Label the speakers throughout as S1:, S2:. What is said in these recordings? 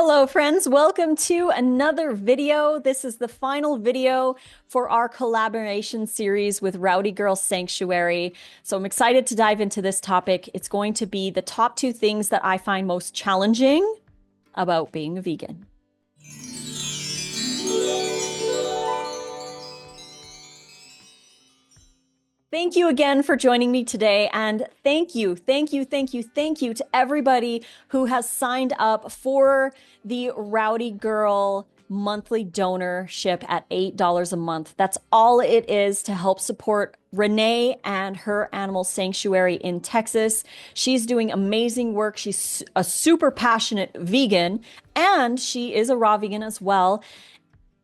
S1: Hello friends, welcome to another video. This is the final video for our collaboration series with Rowdy Girl Sanctuary. So I'm excited to dive into this topic. It's going to be the top 2 things that I find most challenging about being a vegan. Thank you again for joining me today. And thank you to everybody who has signed up for the Rowdy Girl monthly donorship at $8 a month. That's all it is to help support Renee and her animal sanctuary in Texas. She's doing amazing work. She's a super passionate vegan, and she is a raw vegan as well.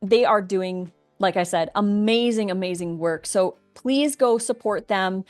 S1: They are doing, like I said, amazing work. So please go support them.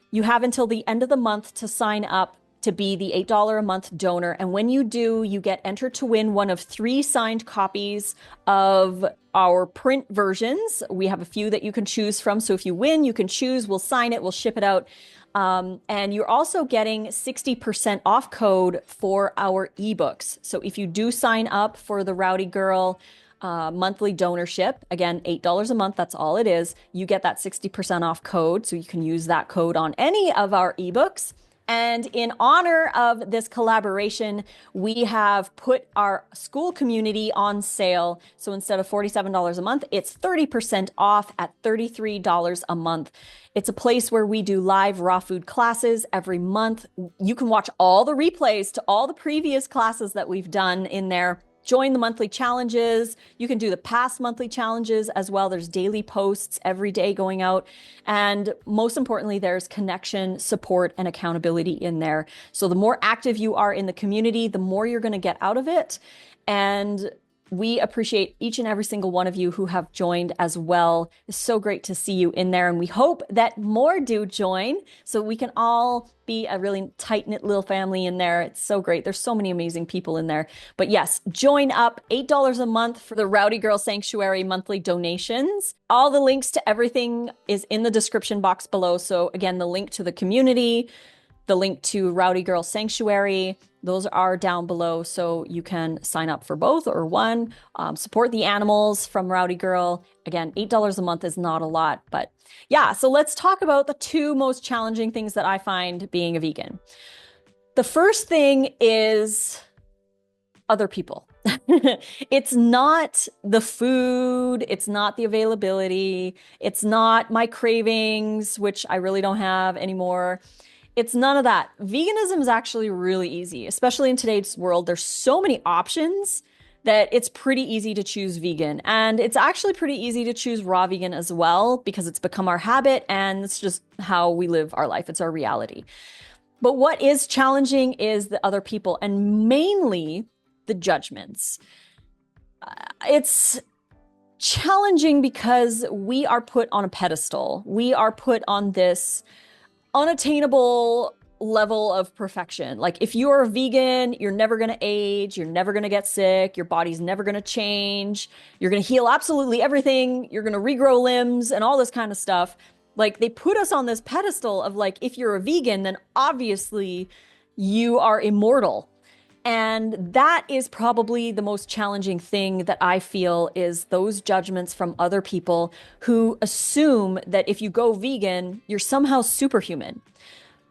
S1: You have until the end of the month to sign up to be the $8 a month donor. And when you do, you get entered to win one of 3 signed copies of our print versions. We have a few that you can choose from. So if you win, you can choose, we'll sign it, we'll ship it out. And you're also getting 60% off code for our ebooks. So if you do sign up for the Rowdy Girl monthly donorship, again, $8 a month, that's all it is. You get that 60% off code, so you can use that code on any of our ebooks. And in honor of this collaboration, we have put our school community on sale. So instead of $47 a month, it's 30% off at $33 a month. It's a place where we do live raw food classes every month. You can watch all the replays to all the previous classes that we've done in there. Join the monthly challenges. You can do the past monthly challenges as well. There's daily posts every day going out. And most importantly, there's connection, support, and accountability in there. So the more active you are in the community, the more you're going to get out of it. And we appreciate each and every single one of you who have joined as well. It's so great to see you in there. And we hope that more do join so we can all be a really tight-knit little family in there. It's so great. There's so many amazing people in there. But yes, join up. $8 a month for the Rowdy Girl Sanctuary monthly donations. All the links to everything is in the description box below. So again, the link to the community, the link to Rowdy Girl Sanctuary, those are down below, so you can sign up for both or one. Support the animals from Rowdy Girl. Again, $8 a month is not a lot, but yeah. So let's talk about the 2 most challenging things that I find being a vegan. The first thing is other people. It's not the food, it's not the availability, it's not my cravings, which I really don't have anymore. It's none of that. Veganism is actually really easy, especially in today's world. There's so many options that it's pretty easy to choose vegan. And it's actually pretty easy to choose raw vegan as well, because it's become our habit and it's just how we live our life. It's our reality. But what is challenging is the other people, and mainly the judgments. It's challenging because we are put on a pedestal. We are put on this unattainable level of perfection. Like, if you're a vegan, you're never going to age, you're never going to get sick, your body's never going to change, you're going to heal absolutely everything, you're going to regrow limbs and all this kind of stuff. Like, they put us on this pedestal of like, if you're a vegan, then obviously you are immortal. And that is probably the most challenging thing that I feel, is those judgments from other people who assume that if you go vegan, you're somehow superhuman.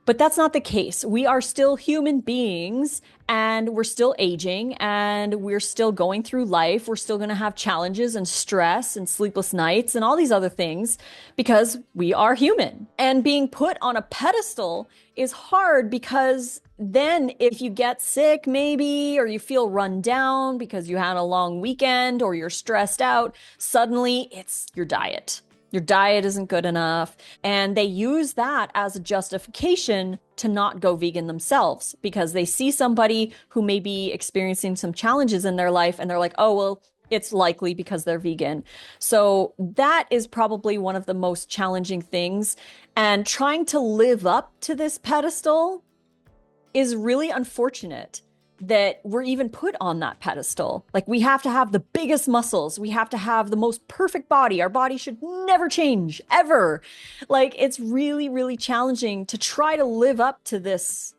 S1: But that's not the case. We are still human beings, and we're still aging, and we're still going through life. We're still going to have challenges and stress and sleepless nights and all these other things, because we are human. And being put on a pedestal is hard, because then if you get sick maybe, or you feel run down because you had a long weekend, or you're stressed out, suddenly it's your diet. Your diet isn't good enough. And they use that as a justification to not go vegan themselves, because they see somebody who may be experiencing some challenges in their life and they're like, oh, well, it's likely because they're vegan. So that is probably one of the most challenging things. And trying to live up to this pedestal is really unfortunate, that we're even put on that pedestal. Like, we have to have the biggest muscles. We have to have the most perfect body. Our body should never change, ever. Like, it's really challenging to try to live up to this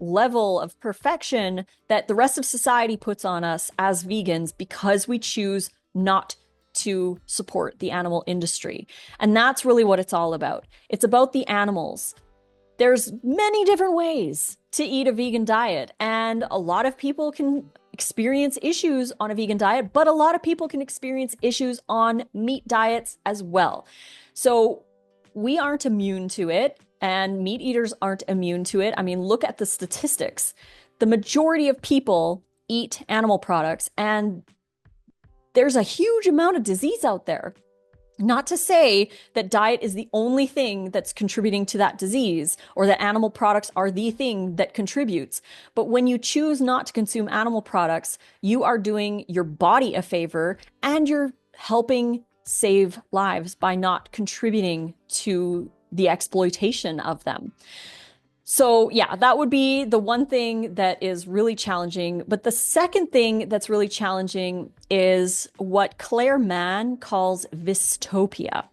S1: level of perfection that the rest of society puts on us as vegans because we choose not to support the animal industry. And that's really what it's all about. It's about the animals. There's many different ways to eat a vegan diet, and a lot of people can experience issues on a vegan diet, but a lot of people can experience issues on meat diets as well. So we aren't immune to it, and meat eaters aren't immune to it. I mean, look at the statistics. The majority of people eat animal products, and there's a huge amount of disease out there. Not to say that diet is the only thing that's contributing to that disease, or that animal products are the thing that contributes. But when you choose not to consume animal products, you are doing your body a favor, and you're helping save lives by not contributing to the exploitation of them. So yeah, that would be the one thing that is really challenging. But the second thing that's really challenging is what Claire Mann calls vistopia.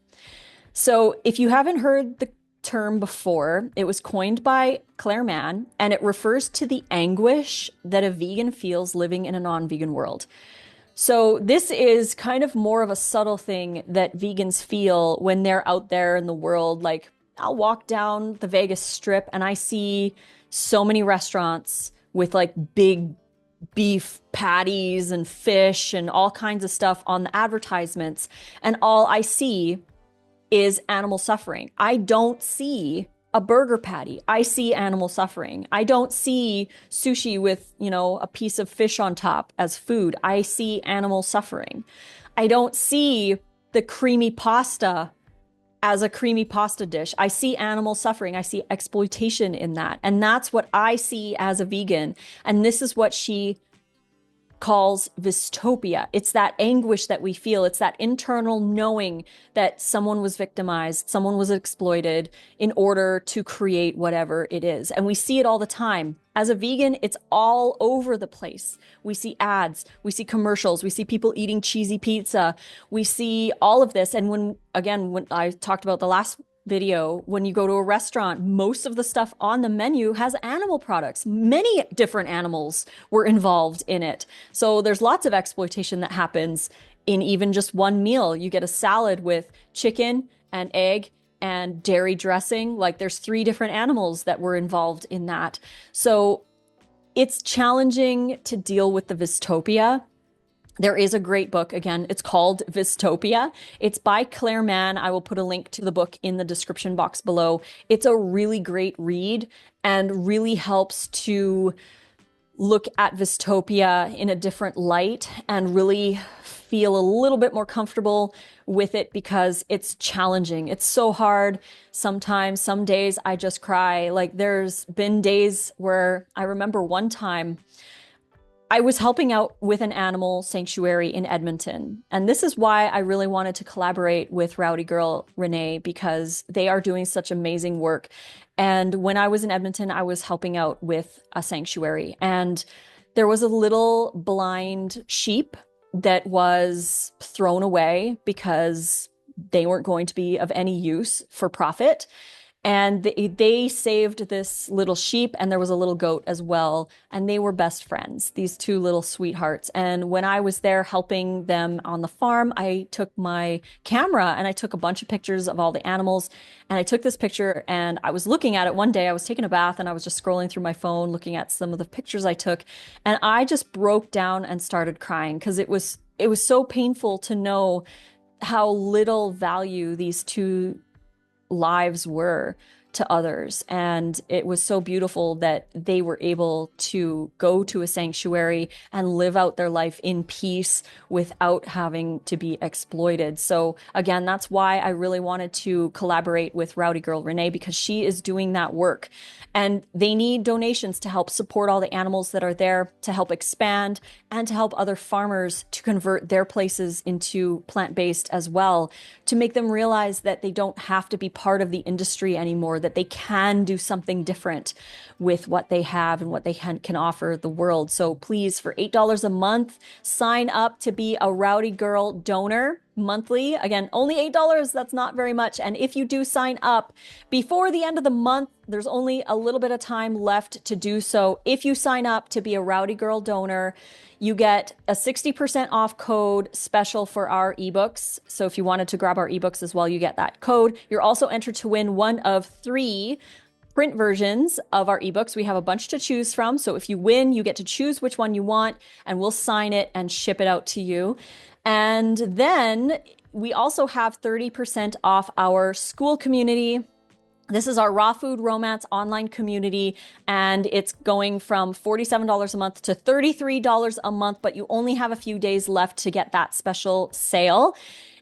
S1: So if you haven't heard the term before, it was coined by Claire Mann, and it refers to the anguish that a vegan feels living in a non-vegan world. So this is kind of more of a subtle thing that vegans feel when they're out there in the world. Like, I'll walk down the Vegas Strip and I see so many restaurants with like big beef patties and fish and all kinds of stuff on the advertisements. And all I see is animal suffering. I don't see a burger patty. I see animal suffering. I don't see sushi with, a piece of fish on top as food. I see animal suffering. I don't see the creamy pasta as a creamy pasta dish. I see animal suffering. I see exploitation in that. And that's what I see as a vegan. And this is what she calls vistopia. It's that anguish that we feel. It's that internal knowing that someone was victimized, someone was exploited in order to create whatever it is. And we see it all the time. As a vegan, it's all over the place. We see ads, we see commercials, we see people eating cheesy pizza. We see all of this. And when I talked about the last video, when you go to a restaurant, most of the stuff on the menu has animal products. Many different animals were involved in it. So there's lots of exploitation that happens in even just one meal. You get a salad with chicken and egg and dairy dressing. Like, there's 3 different animals that were involved in that. So it's challenging to deal with the vistopia. There is a great book. Again, it's called Vistopia. It's by Claire Mann. I will put a link to the book in the description box below. It's a really great read and really helps to look at Vistopia in a different light and really feel a little bit more comfortable with it, because it's challenging. It's so hard. Sometimes, some days I just cry. Like, there's been days where I remember one time I was helping out with an animal sanctuary in Edmonton. And this is why I really wanted to collaborate with Rowdy Girl Renee, because they are doing such amazing work. And when I was in Edmonton, I was helping out with a sanctuary. And there was a little blind sheep that was thrown away because they weren't going to be of any use for profit. And they saved this little sheep, and there was a little goat as well. And they were best friends, these 2 little sweethearts. And when I was there helping them on the farm, I took my camera and I took a bunch of pictures of all the animals. And I took this picture and I was looking at it one day. I was taking a bath and I was just scrolling through my phone, looking at some of the pictures I took. And I just broke down and started crying, because it was so painful to know how little value these 2 lives were to others. And it was so beautiful that they were able to go to a sanctuary and live out their life in peace without having to be exploited. So again, that's why I really wanted to collaborate with Rowdy Girl Renee, because she is doing that work. And they need donations to help support all the animals that are there, to help expand, and to help other farmers to convert their places into plant-based as well, to make them realize that they don't have to be part of the industry anymore, that they can do something different with what they have and what they can offer the world. So please, for $8 a month, sign up to be a Rowdy Girl donor. monthly. Again, only $8. That's not very much. And if you do sign up before the end of the month, there's only a little bit of time left to do so. If you sign up to be a Rowdy Girl donor, you get a 60% off code special for our ebooks. So if you wanted to grab our ebooks as well, you get that code. You're also entered to win one of 3 print versions of our ebooks. We have a bunch to choose from. So if you win, you get to choose which one you want, and we'll sign it and ship it out to you. And then we also have 30% off our school community. This is our Raw Food Romance online community, and it's going from $47 a month to $33 a month, but you only have a few days left to get that special sale.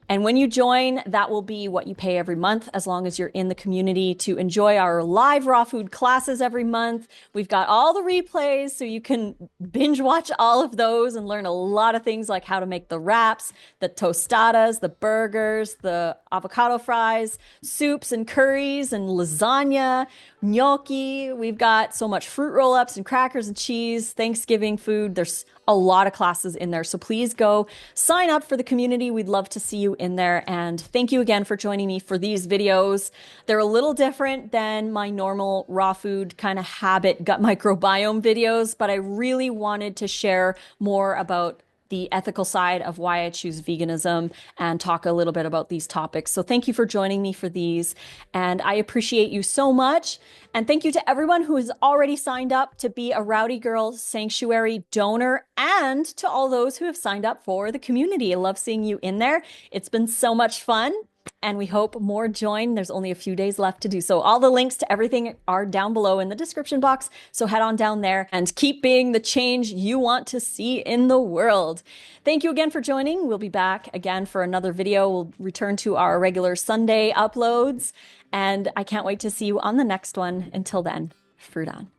S1: And when you join, that will be what you pay every month, as long as you're in the community, to enjoy our live raw food classes every month. We've got all the replays, so you can binge watch all of those and learn a lot of things like how to make the wraps, the tostadas, the burgers, the avocado fries, soups and curries and lasagna, gnocchi. We've got so much fruit roll-ups and crackers and cheese, Thanksgiving food. There's a lot of classes in there. So please go sign up for the community. We'd love to see you in there. And thank you again for joining me for these videos. They're a little different than my normal raw food kind of habit gut microbiome videos, but I really wanted to share more about the ethical side of why I choose veganism and talk a little bit about these topics. So thank you for joining me for these, and I appreciate you so much. And thank you to everyone who has already signed up to be a Rowdy Girl Sanctuary donor, and to all those who have signed up for the community. I love seeing you in there. It's been so much fun, and we hope more join. There's only a few days left to do so. All the links to everything are down below in the description box, so head on down there and keep being the change you want to see in the world. Thank you again for joining. We'll be back again for another video. We'll return to our regular Sunday uploads, and I can't wait to see you on the next one. Until then, fruit on.